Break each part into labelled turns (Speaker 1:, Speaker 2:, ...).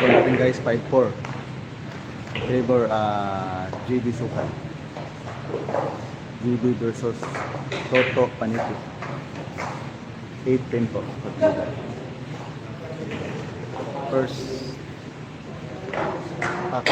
Speaker 1: score natin guys, 5-4. Favor GB Sukat. GB versus Toto Paniki. 8-10 po. First pack.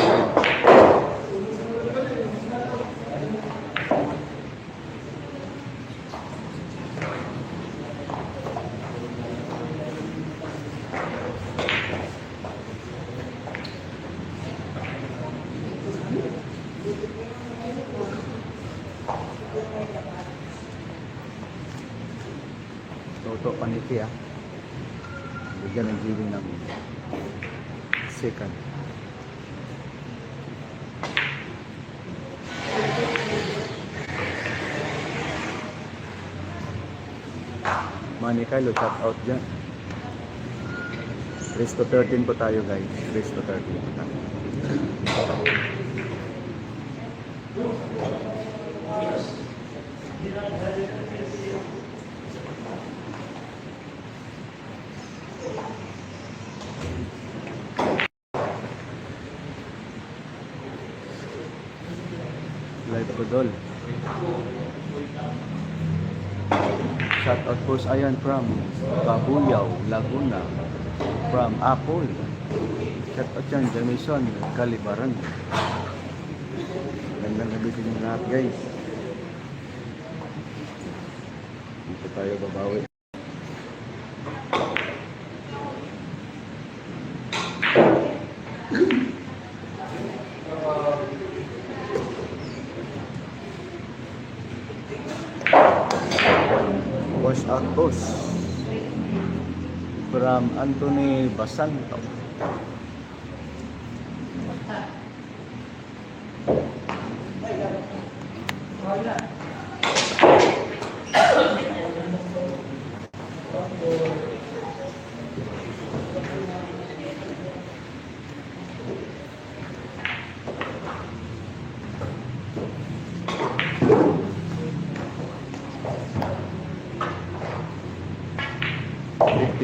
Speaker 1: Toto Paniki bigyan ng GB ng second. Manny Kylo, shout out dyan. Race to 13 po tayo guys. Race to 13 po tayo. Live Podol. Shout out Boss Ayan from Babuyaw, Laguna. From Apple. Shout out dyan, Jamison, Kalibaran. Gandang nabitin nyo lahat guys. Dito tayo babawi. Wash out boss from Anthony Basanto.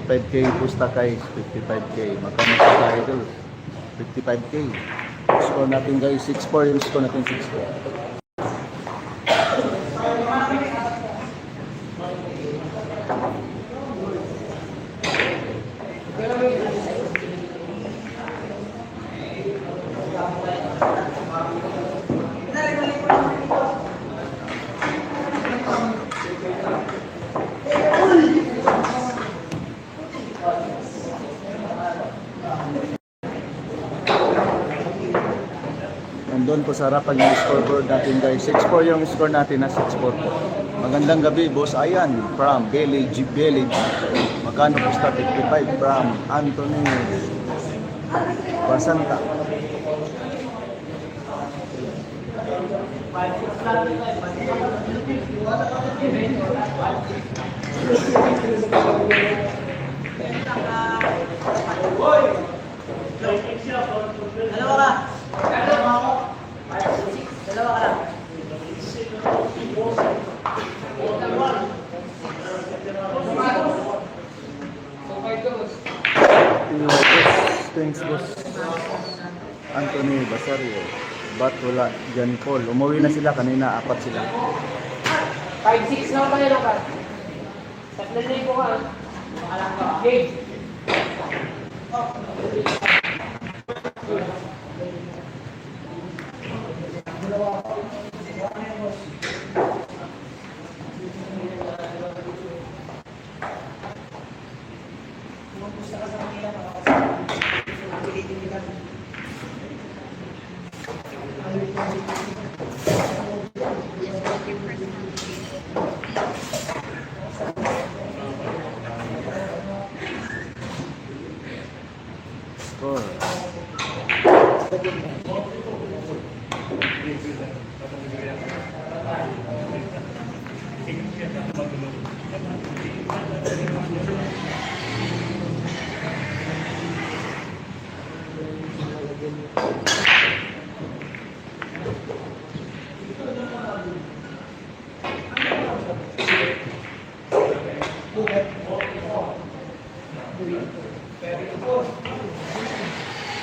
Speaker 1: $55K pusta guys, 55K. Magkano pa tayo ito? 55K. Score natin guys, 6-4 yung score natin, 6-4. Nandun po sa harapan yung scoreboard natin guys. 6-4 yung score natin na 6-4 po. Magandang gabi, Boss Ayan from Village. Magkano po sa 55 from Anthony Basanta.
Speaker 2: Dalawa ka lang.
Speaker 1: Thanks boss Anthony Basario. Bat wala Jan Paul. Umuwi na sila kanina, 4 sila.
Speaker 2: 5-6 na tayo lang ka. 3,000 ka. Game.
Speaker 1: Score.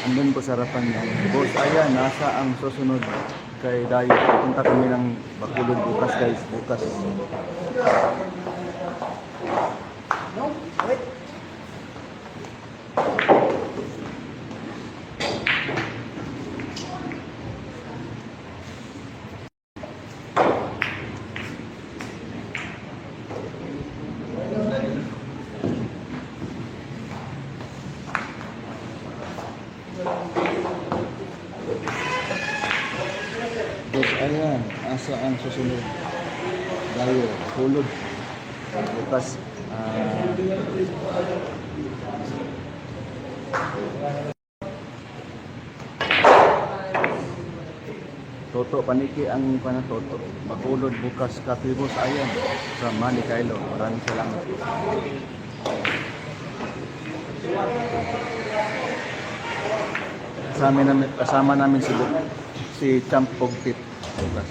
Speaker 1: andun po sa harapan niya. Boss, ayan, nasa ang susunod kay Dayo. Punta kami ng Bacolod bukas guys, bukas.
Speaker 2: No? Wait.
Speaker 1: Boss, ayan, asa ang susunod Dayo, Bacolod. Bukas, Toto Paniki ang Toto. Bacolod bukas Katibos ayan sa Manny Kailo. Maraming salamat. Kasama namin si Champ Pogpit bukas.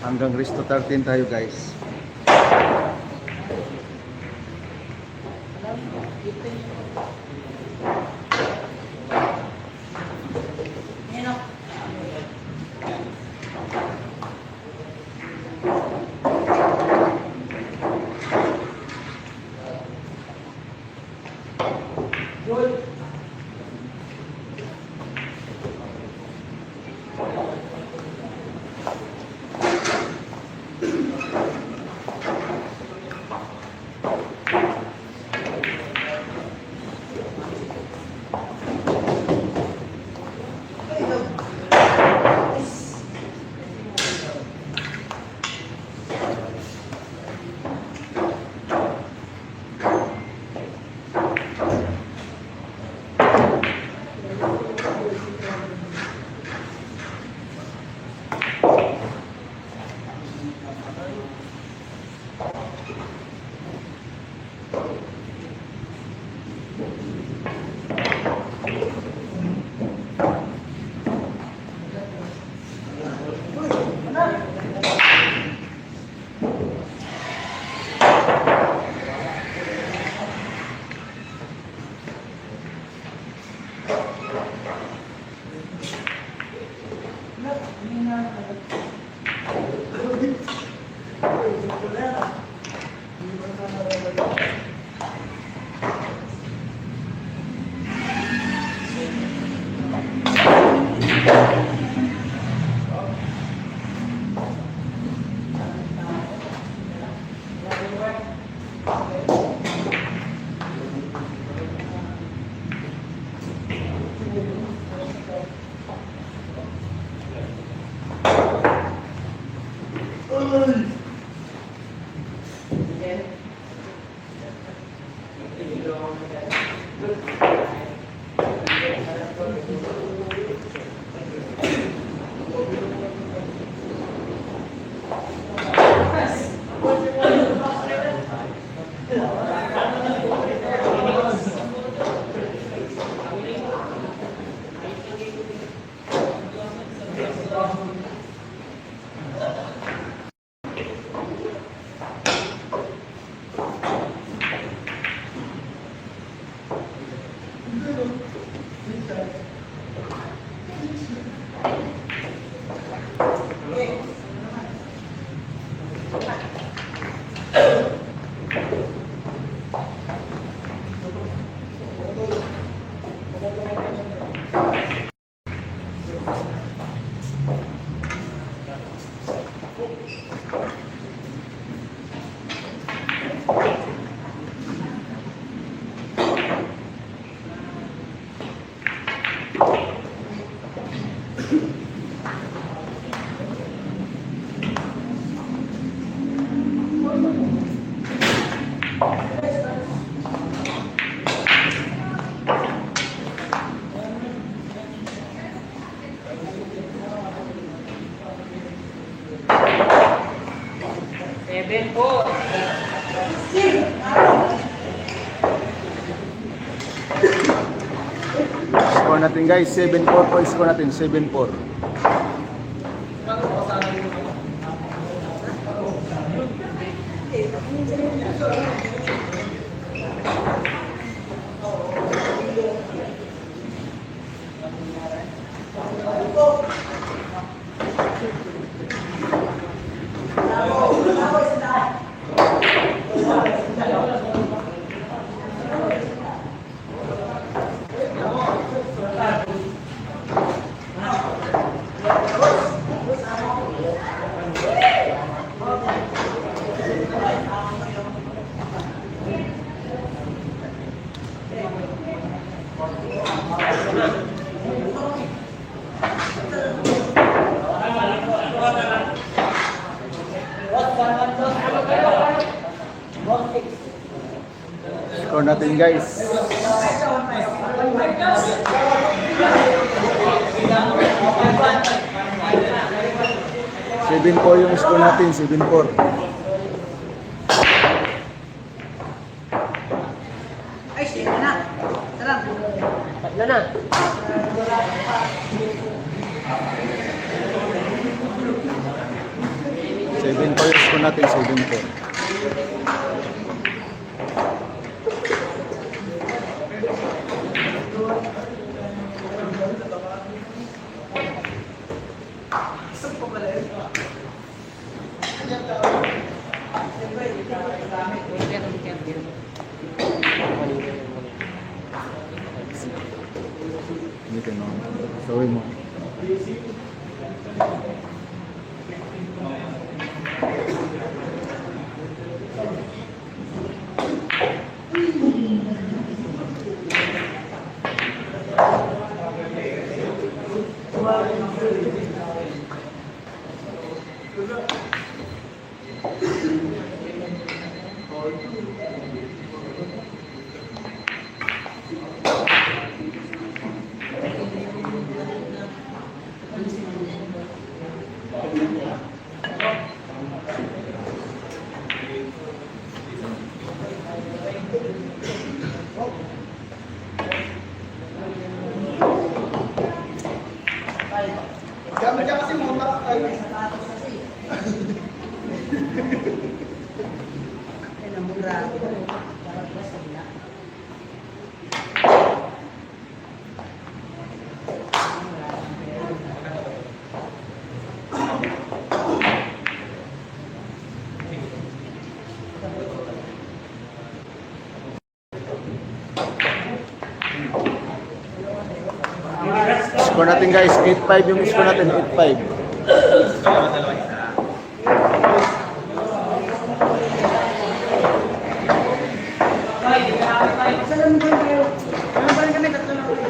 Speaker 1: Hanggang Resto 13 tayo guys. Score natin guys, 7-4 po. Score natin, 7-4. Score natin guys. Seven po yung score natin, 7-4.
Speaker 2: Ay, sige na. Tara.
Speaker 3: Tatlo na.
Speaker 1: Seven po yung score natin, 7-4. Dito no. Sorry mo.
Speaker 2: Gamit ka kasi muna. Ay, namura.
Speaker 1: Score natin guys, 8-5 yung score natin, 8-5.
Speaker 2: Salam ko kayo. Ano ba kami tatlo na kayo?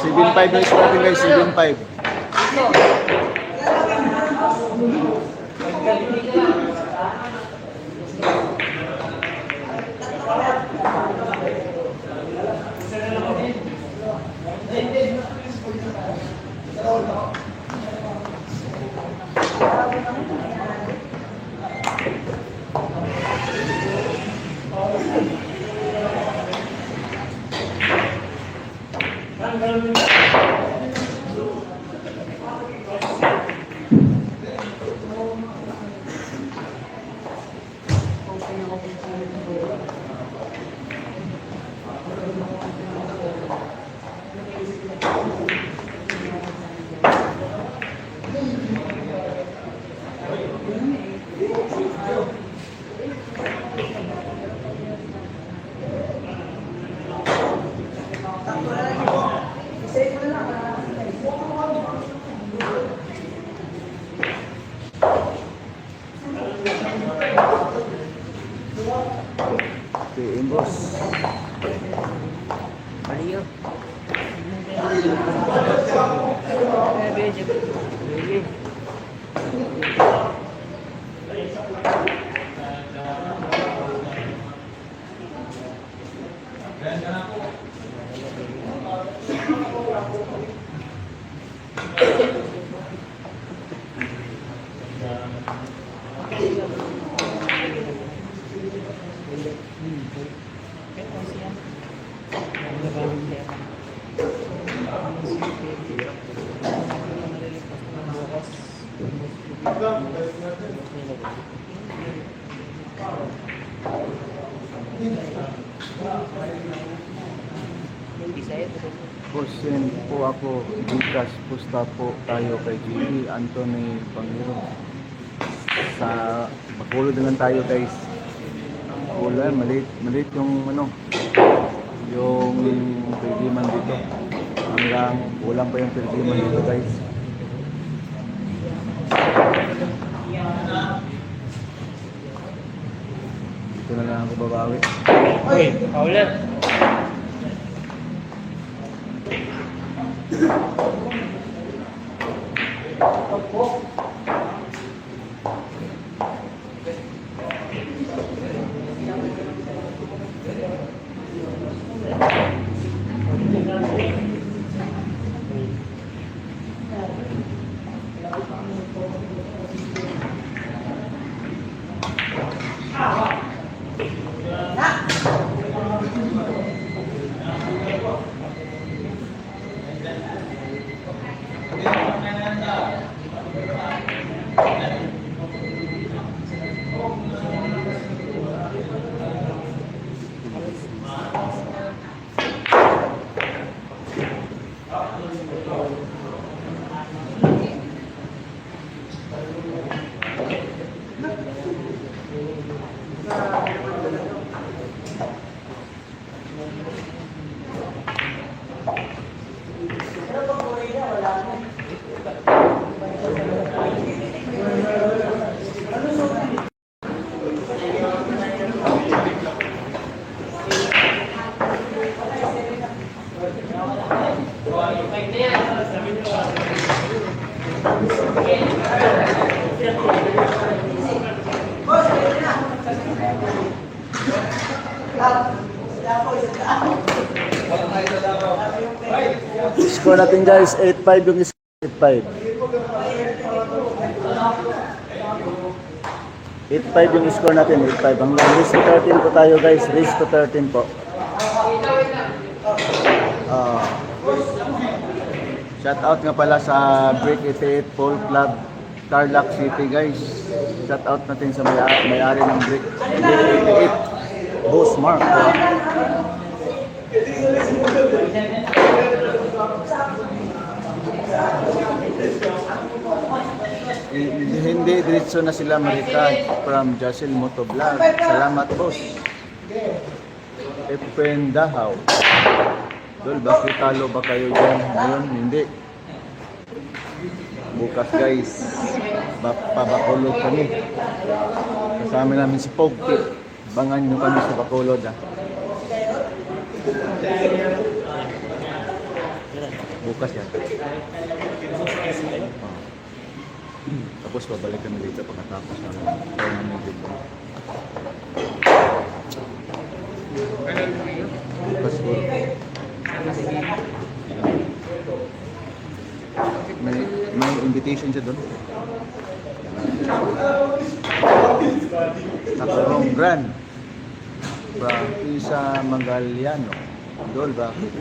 Speaker 1: Seven 5 yung score natin guys, 7-5. Okay, boss.
Speaker 3: Maliyo. Bebe.
Speaker 1: Boss, send po ako. Gcash, pusta po tayo kay GB Anthony Pangiro. Sa Bacolod na lang tayo guys. Wala, maliit yung ano, yung perdiman dito. Hanggang kulang pa yung perdiman dito guys. Dito na lang ako babawi.
Speaker 3: Uy, paulit.
Speaker 1: Score natin guys, 8-5 yung score. 8-5. 8-5 yung score natin, 8-5. Ang race to 13 po tayo guys, race to 13 po. Shout out nga pala sa Break 88 Pole Club, Tarlac City guys. Shout out natin sa may-ari ng Break 88, Boss Mark. Hindi diretso na sila Marika from Jasil Motovlog. Salamat boss. Efren Dahaw. Dol, bakit talo ba kayo dyan? Ngayon, hindi. Bukas guys, pabakulod kami. Kasama namin si Pogki. Bangan nyo kami sa Bacolod ah. Bukas yan. Tapos babalik kami dito pagkatapos ng tournament dito. Bukas po. May invitation siya doon. Takarong Grand. Frankisa Mangaliano. Dol, bakit?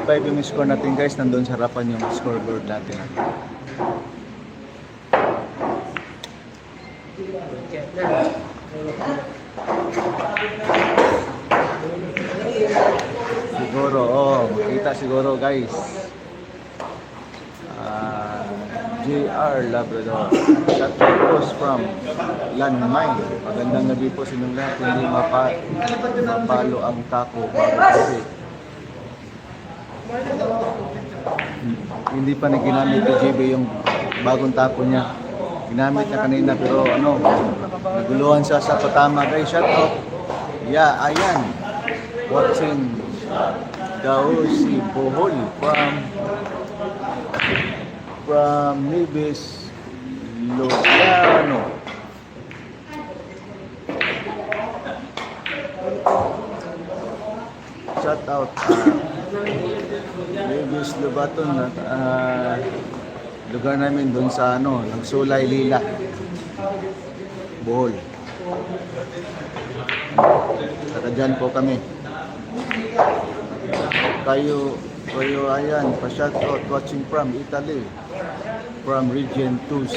Speaker 1: Five yung score natin guys, nandun sa harapan yung scoreboard natin. Siguro, makita siguro guys. JR Labrador. Shout out from Landmine. Magandang gabi po sa inyong lahat. Hindi mapalo ang tako bago kasi. Hindi pa na ginamit ni JB yung bagong tapo niya. Ginamit niya kanina pero naguluhan siya sa patama guys. Shout out. Yeah, ayan. Watching Gausi Bohol from Nibis Lodiano. Shout out Nibis Lobaton, lugar namin doon sa Nagsulay Lila, Bohol. Saka dyan po kami. Kayo ayan, pa-shoutout watching from Italy. From Region 20.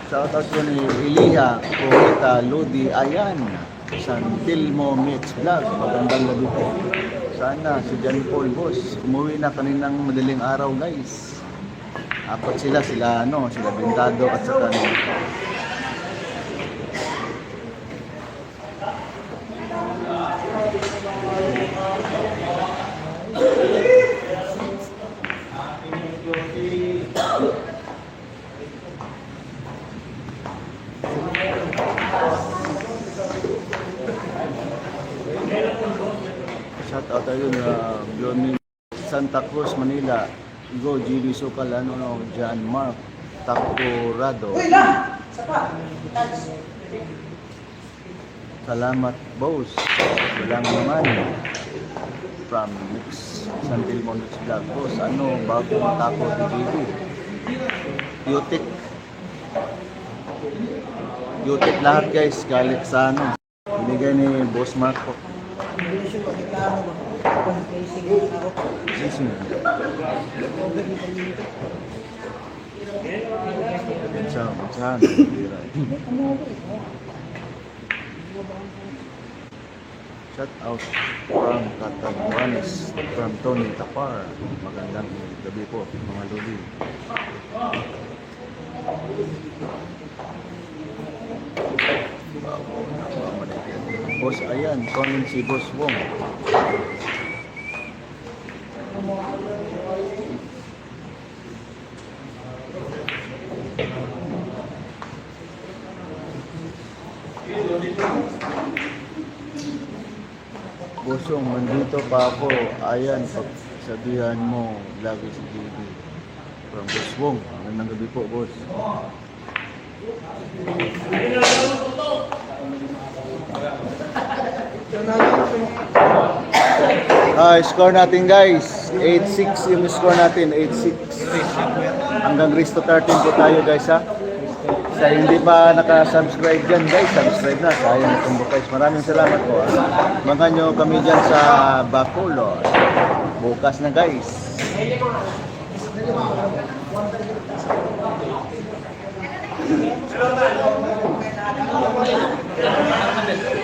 Speaker 1: Shoutout ko ni Elia, Kuwita, Ludi, ayan. San Tilmo Mitch Vlog. Magandang gabi po. Sana si John Paul boss. Umuwi na kaninang madaling araw guys. Apat sila Bintado at saka shout out tayo na Blondie Santa Cruz, Manila. Go, GB Sukal, John Mark, Takurado.
Speaker 2: Uy, lang! Sapa!
Speaker 1: Salamat, boss. Walang naman. From Mix, San Telmo Mix Vlog. Boss, bagong tapo ni GB? Yutik lahat guys, galit sa binigay ni Boss Marco. Sising. Binsahan. Shout out from Catanduanes, from Tony Tapar. Magandang gabi po, mga lodi. Boss, ayan, comment si Boss Wong. Bosong, nandito pa ako. Ayan, pagsabihan mo lagi si JB. From Boss Wong. Magandang gabi po, boss. Score natin guys. 8-6 yung score natin. 8-6. Hanggang race to 13 po tayo guys ha. Sa hindi pa nakasubscribe dyan guys, subscribe na. Sayang itong guys. Maraming salamat po. Mga nyo kami dyan sa Bacolod. Bukas na guys.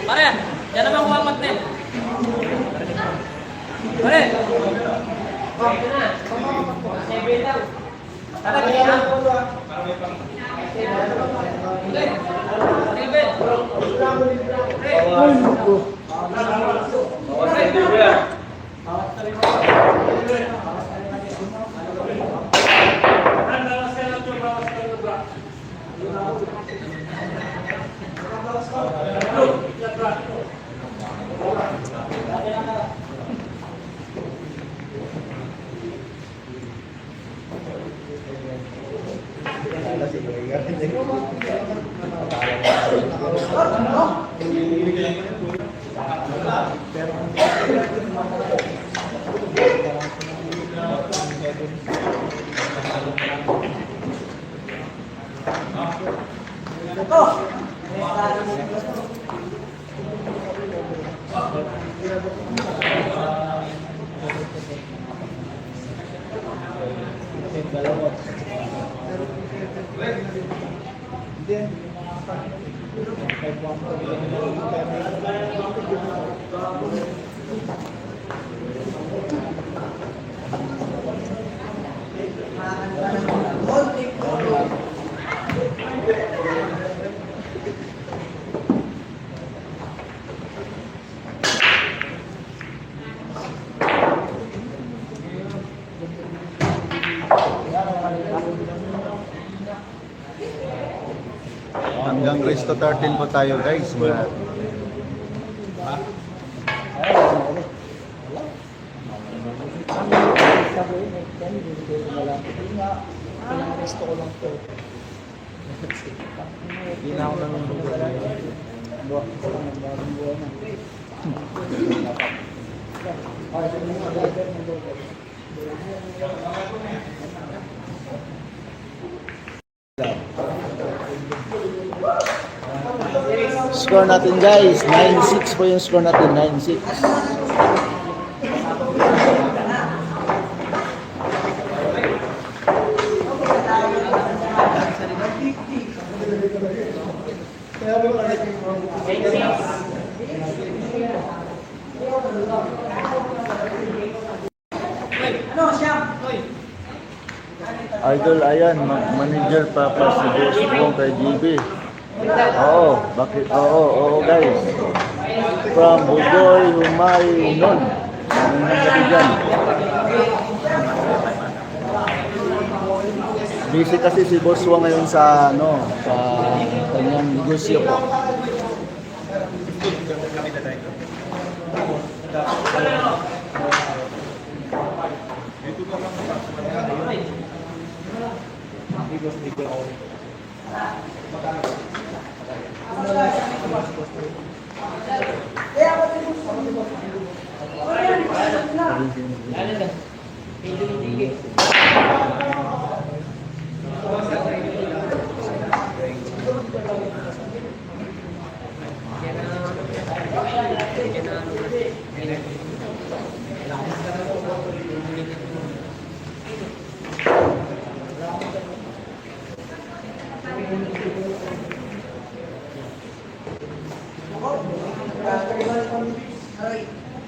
Speaker 4: Pare, yan naman kumamat na eh. Pare!
Speaker 1: Hanggang race to 13 po tayo guys.
Speaker 2: Gusto ko lang to. Hindi na ako naman buwan na.
Speaker 1: Score natin guys, 9-6 po yung score natin, 9-6.
Speaker 2: Ano, Siyam?
Speaker 1: Idol, ayan, manager pa si Boss Bong kay GB. Oo, bakit? Oo guys. From Bugoy, Humay, Nun. Anong nangyari dyan? Busy kasi si Boss Wong ngayon sa, sa kanyang negosyo po.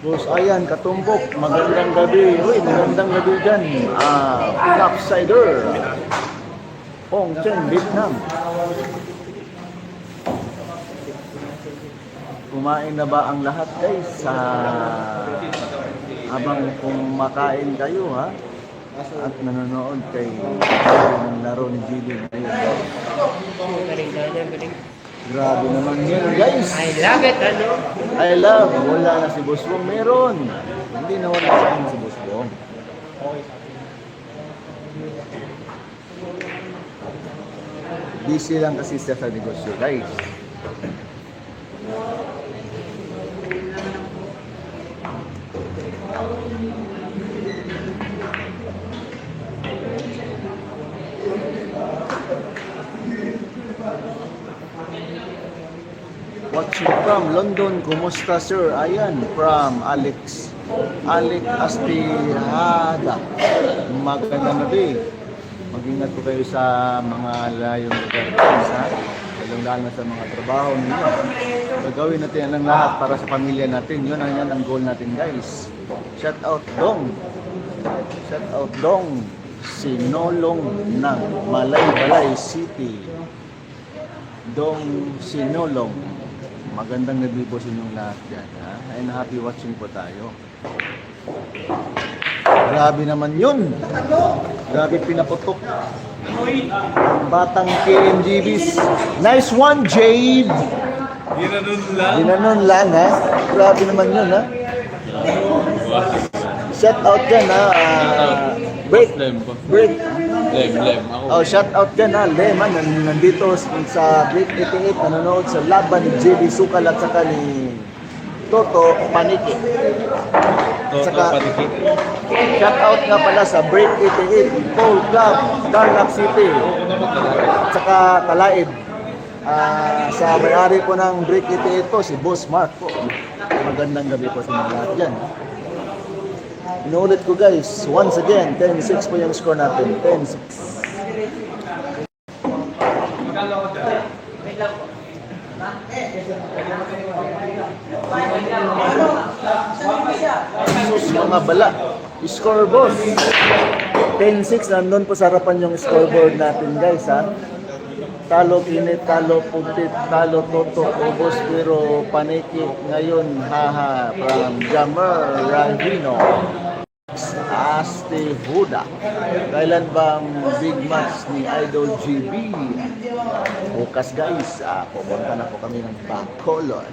Speaker 1: Boss, ayan, katumbok. Magandang gabi. Uy, magandang gabi dyan. Topsider. Hong Chen, Vietnam. Kumain na ba ang lahat guys? Habang kumakain kayo ha? At nanonood kay ng laro ni Jillian ngayon. Grabe naman yun guys.
Speaker 3: I love it, ano?
Speaker 1: I love. Wala na si Boss Bong. Meron. Hindi na wala sa akin si Boss Bong. Busy lang kasi siya sa negosyo guys. Watching from London, kumusta sir? Ayan, from Alex Astihada. Magandang gabi. Mag-ingat po kayo sa mga layong lugar guys ha. Lalo sa mga trabaho ninyo. Gagawin natin ang lahat para sa pamilya natin. Yun ang goal natin guys. Shout out Dong. Shout out Dong. Sinolong ng Malaybalay City. Dong Sinolong. Magandang gabi po sa inyong lahat dyan, ha? And happy watching po tayo. Grabe naman yun! Grabe pinaputok. Batang KMGBs. Nice one, Jade! Ginanon lang, ha? Grabe naman yun, ha? Shout out dyan, ha? Break. Lem. Oh, shout out dyan ha, Lem ha, nandito sa Break 88, nanonood sa laban ni JB Sukal at saka ni Toto Paniki. Saka, shout out nga pala sa Break 88, Paul Club, Tarlac City, at saka Talaib. Sa may-ari po ng Break 88 po, si Boss Mark po. Magandang gabi po sa mga lahat dyan. Inuulit ko guys, once again, 10-6 po yung score natin, 10-6. Sus, mga bala, score boss. 10-6, nandun po sa harapan yung scoreboard natin guys ha. Talo Kinit, talo Puntit, talo Toto, Ubos, pero Paniki ngayon, haha, from Jammer Rangino. Asti Huda. Kailan bang big match ni Idol GB? Bukas guys, pupunta na po kami ng Bacolod.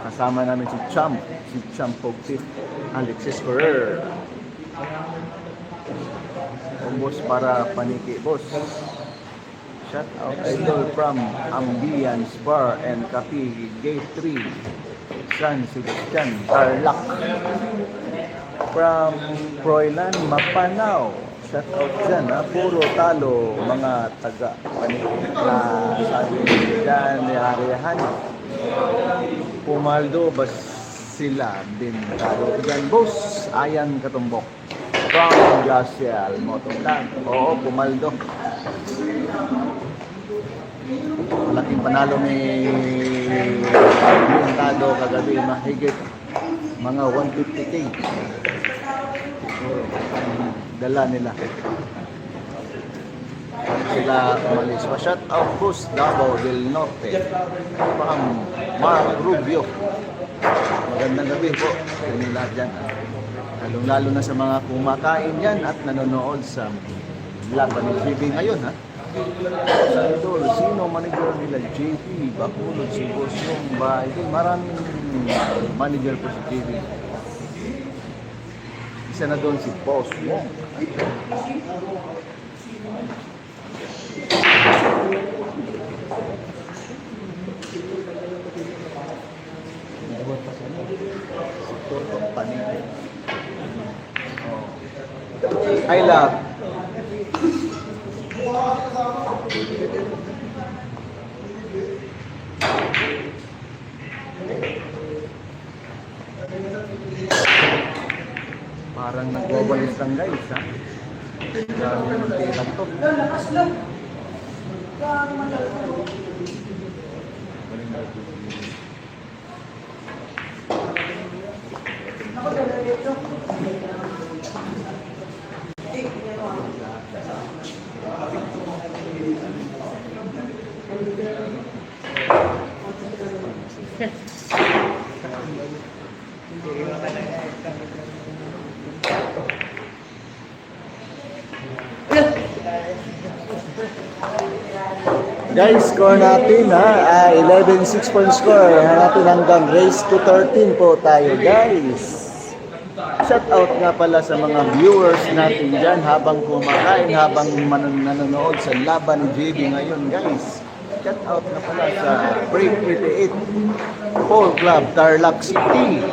Speaker 1: Kasama namin si Champ Pogtit, Alexis Ferrer. Boss para Paniki, boss. Shout out Idol from Ambience Bar and Cafe Gate 3. San Sebastian, Tarlac. From Froilan, Mapanao. Shout out dyan, ha? Puro talo, mga taga na sabi dyan, niariyahan. Pumaldo, bas sila din talo dyan. Boss, Ayan Katumbok. From Joshua Mototag. Oo, Pumaldo. Malaking panalo ni Pintado kagabi, mahigit mga 150K. Ang dala nila. Sila umalis. Pa-shout out Bus Davao del Norte. From Mark Rubio. Magandang gabi po sa inyo lahat dyan. Lalong-lalo na sa mga kumakain dyan at nanonood sa laban ni JB ngayon, ha? Sa idol, sino manager nila? JB, Bakulod, si Boss Yung, maraming manager po si JB. Isa na doon si Boss Wong. Si Toto Panite. I love. Parang nagwawalis lang guys, ha? Grabe yung tilang to. Guys, score natin, ha? 11-6 point score. Hanapin hanggang race to 13 po tayo, guys. Shout out nga pala sa mga viewers natin dyan habang kumakain, habang nanonood sa laban ni JB ngayon, guys. Shout out nga pala sa Break 88 Pole Club, Tarlac City.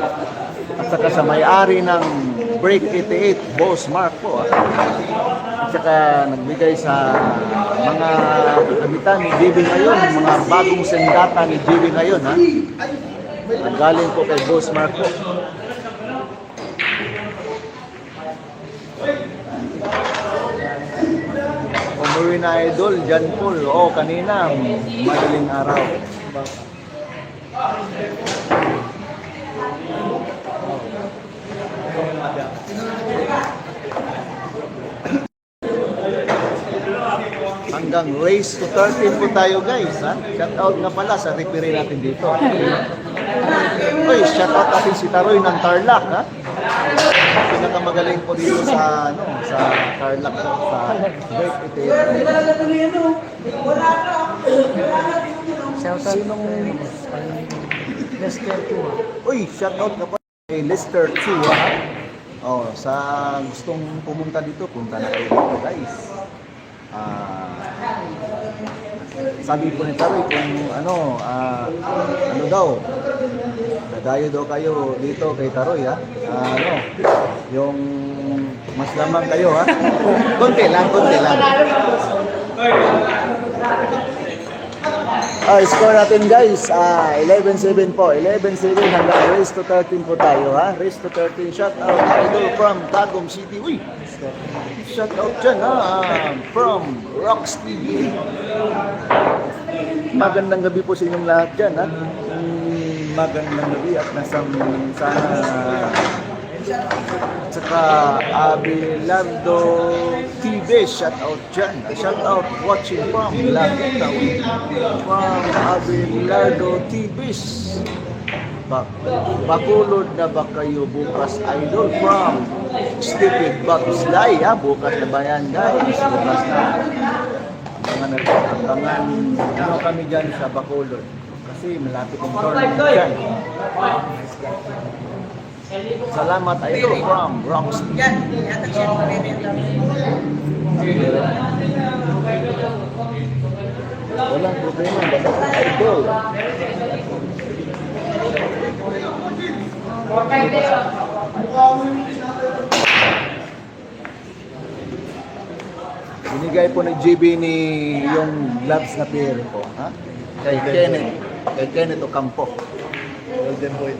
Speaker 1: At saka sa may-ari ng Break 88, Boss Mark po, ha? At saka nagbigay sa mga kagamitan ni JB ngayon, mga bagong sendata ni JB ngayon, ha? Nanggaling po kay Boss Mark po. Umuwi na idol, John Paul. Oo, kanina, madaling araw. Hanggang race to 13 po tayo, guys, ha? Shout out nga pala sa referee natin dito. Uy, shout out natin si Taroy ng Tarlac, ha? Pinakamagaling po dito sa sa Tarlac, sa Break 88.
Speaker 2: Shout out sinong Lester 2.
Speaker 1: Uy, shout out nga pala kay Lester 2, ha? Oh, sa gustong pumunta dito, punta na kayo dito, guys. Sabi po ni Taroy kung ano daw, dadayo daw kayo dito kay Taroy, ha? Yung mas lamang kayo, ha? Konti lang. Score natin, guys, 11-7 po. 11-7 hanggang race to 13 po tayo, ha? Race to 13. Shout out idol from Tagum City. Uy! Shout out dyan, ha? From Rocks TV. Magandang gabi po sa inyong lahat dyan, ha? Magandang gabi at sana saka Abelardo TV, shout out dyan. Shout out watching from Laguna, from Abelardo TV. Bakulod na ba kayo bukas, idol? From Stupid Bagslay, ha? Bukas na ba yan, guys? Bukas na. Abangan kami dyan sa Bakulod. Kasi malapit ang tournament dyan. Salamat, idol, from Bronx. Walang problema, basta idol. bigay po ni GB ni yung gloves na pair po, ha? Kay Kenneth Ocampo.
Speaker 2: Golden boy.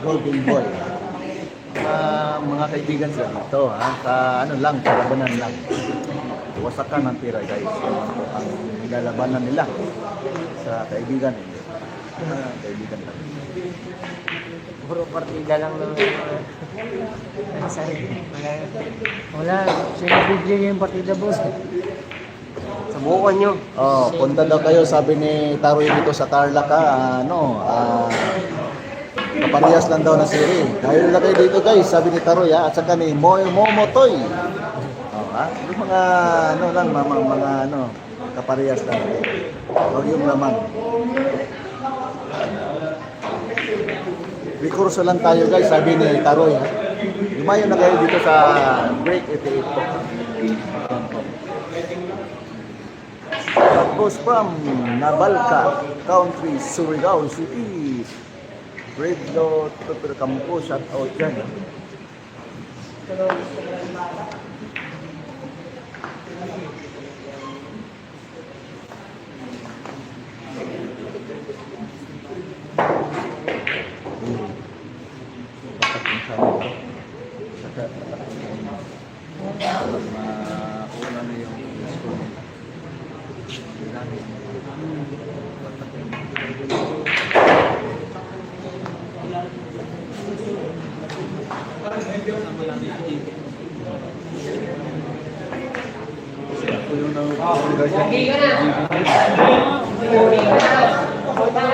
Speaker 1: Golden Boy. Mga kaibigan sa dito, ha? Sa ano lang, sa labanan lang. Wasakan ng tira, guys. Ang nilalabanan nila sa kaibigan. Kaibigan lang.
Speaker 2: Puro partida lang ng wala, sinabigyan niya yung partida, boss. Subukan nyo.
Speaker 1: Punta daw kayo, sabi ni Taroy dito sa Tarlac, kaparehas lang daw na siri. Dahil na kayo dito, guys, sabi ni Taroy, at saka ni Momotoy. Yung mga kaparehas lang. Huwag yung laman. Rekurso lang tayo, guys, sabi ni Taroy. Lumayo na kayo dito sa Break 88 po. Tapos from Nabalca Country, Surigao City, Bredlo Tutur Campo, shout out dyan. Una na yung school nila.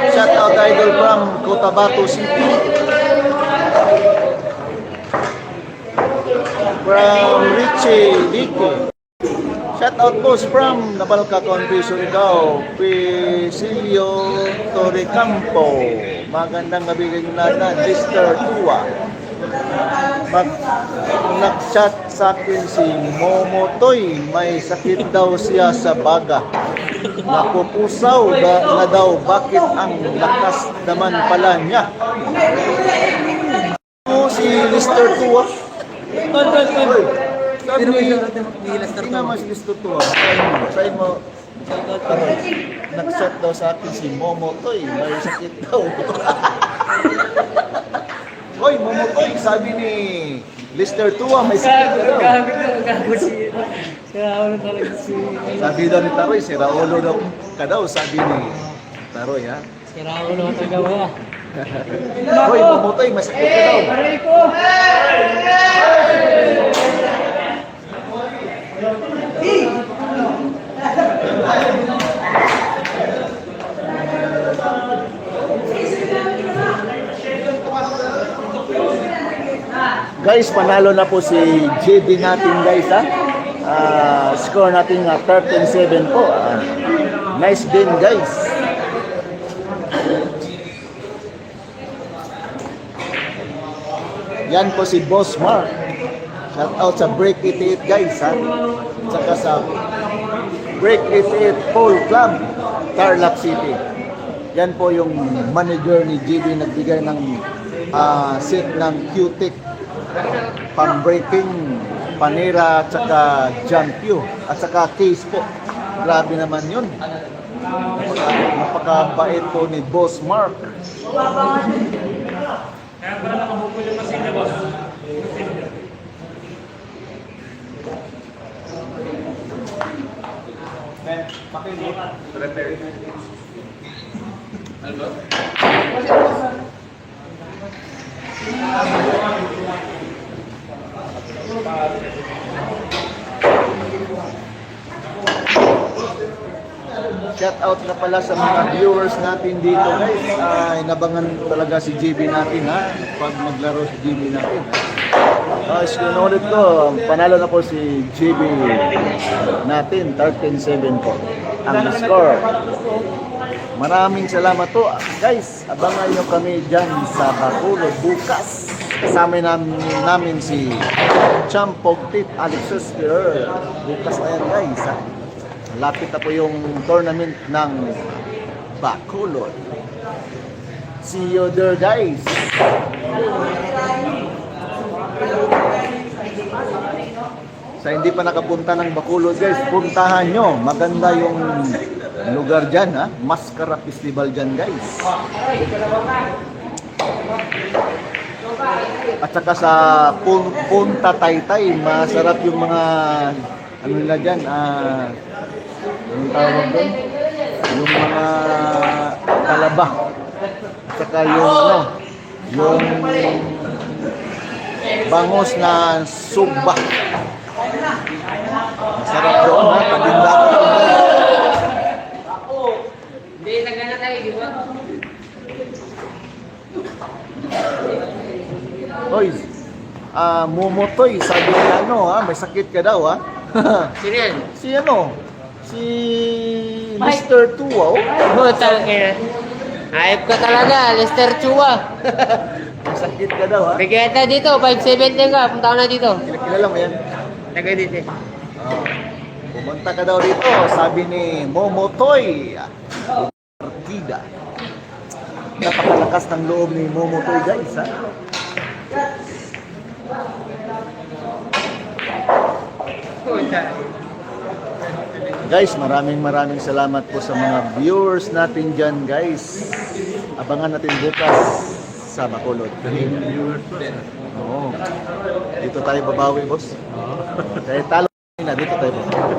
Speaker 1: Shout out idol from Cotabato City. From Richie Dicky. Shout out boss from Nabalca Country, Surigao, Pisilio Torrecampo. Magandang gabi kayo na Mr. Tua. Nag-chat sa akin si Momotoy, may sakit daw siya sa baga. Napupusaw na daw, bakit ang lakas naman pala niya? Si Mr. Tua. Tingnan mo si Mr. Tua. Sayin mo, nag-chat daw sa akin si Momotoy, may sakit daw. Hoy, Momotoy, sabi ni Lister Tua, may sakit daw. Sabi daw ni Taroy, si Raulo daw ka daw, sabi ni Taroy, ha?
Speaker 2: Si Raulo talaga wala.
Speaker 1: Hoy, Momotoy, may sakit ka daw. Guys, panalo na po si JB natin, guys, ha? Score natin 13-7 po. Nice game, guys. Yan po si Boss Mark. Shout out sa Break 88, guys, ha? Saka sa Break 88 Pole Club, Tarlac City. Yan po yung manager ni JB nagbigay ng set ng Q-Tech, pang-breaking, panera, at saka jump Q, at saka case po. Grabe naman yun. Napakabait po ni Boss Mark.
Speaker 3: Kaya pala nakabukol yung masina, boss.
Speaker 1: Shout out na pala sa mga viewers natin dito, guys. Inabangan talaga si JB natin, ha? Pag maglaro si JB natin. Sinulit ko, panalo na po si JB natin, 13-7 po ang score. Maraming salamat po, guys. Abangan nyo kami dyan sa Bacolod bukas. Kasama namin si Champog Tit Alexis Ferrer. Bukas na yan, guys, ha? Lapit na po yung tournament ng Bacolod. See you there, guys. Sa hindi pa nakapunta ng Bacolod guys, puntahan nyo. Maganda yung lugar dyan ha. Mascara Festival dyan guys. At saka sa Punta Taytay, masarap yung mga ano nila dyan, anong tawag doon? Yung mga talaba. At saka yung ano, yung bangos na sugba. Masarap doon ha, pagindahan doon guys.
Speaker 2: Hindi, nagana tayo, di ba?
Speaker 1: Hoy, Momotoy, sabi niya ano ha, may sakit ka daw ha.
Speaker 2: Sino yan?
Speaker 1: Si ano? Si Mr. Tua, oh.
Speaker 2: Butang ina. Ayop ka talaga, Lester Chua.
Speaker 1: May sakit ka daw ha.
Speaker 2: Bigyan kita dito, 570 ka, punta ka na dito.
Speaker 1: Kilala mo yan?
Speaker 2: Taga dito.
Speaker 1: Oh. Pumunta ka daw dito, sabi ni Momotoy. Partida. Napakalakas ng loob ni Momotoy guys ha. Guys, maraming salamat po sa mga viewers natin dyan guys. Abangan natin bukas sa Bacolod. Oo. Dito tayo babawi boss. Kahit talo na, dito tayo babawi.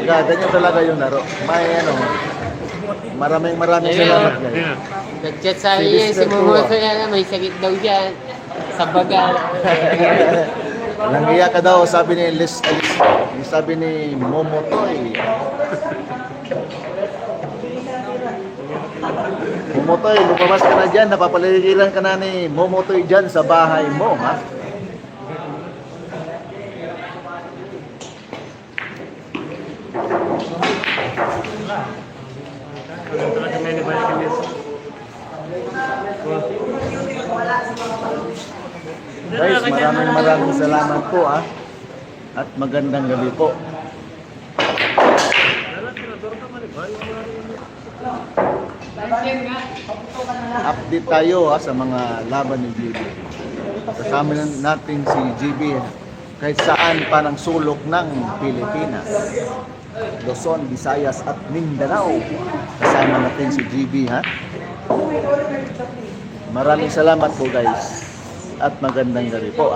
Speaker 1: Ganyan talaga yung laro. May ano, maraming salamat guys.
Speaker 2: Nag-chat sa
Speaker 1: Si
Speaker 2: iya, si
Speaker 1: Mr.
Speaker 2: Momoto
Speaker 1: Tua.
Speaker 2: yan, may sakit daw dyan. Sa baga.
Speaker 1: Langgiya ka daw, sabi ni sabi ni Momotoy. Momotoy, lumabas ka na dyan, napapaligiran ka na ni Momotoy dyan sa bahay mo, ha? Guys, maraming salamat po, ha? At magandang gabi po. Update tayo ha, sa mga laban ni GB. Kasama natin si GB kahit saan pa ng sulok ng Pilipinas. Luzon, Visayas at Mindanao. Kasama natin si GB ha. Maraming salamat po guys. At magandang gabi po.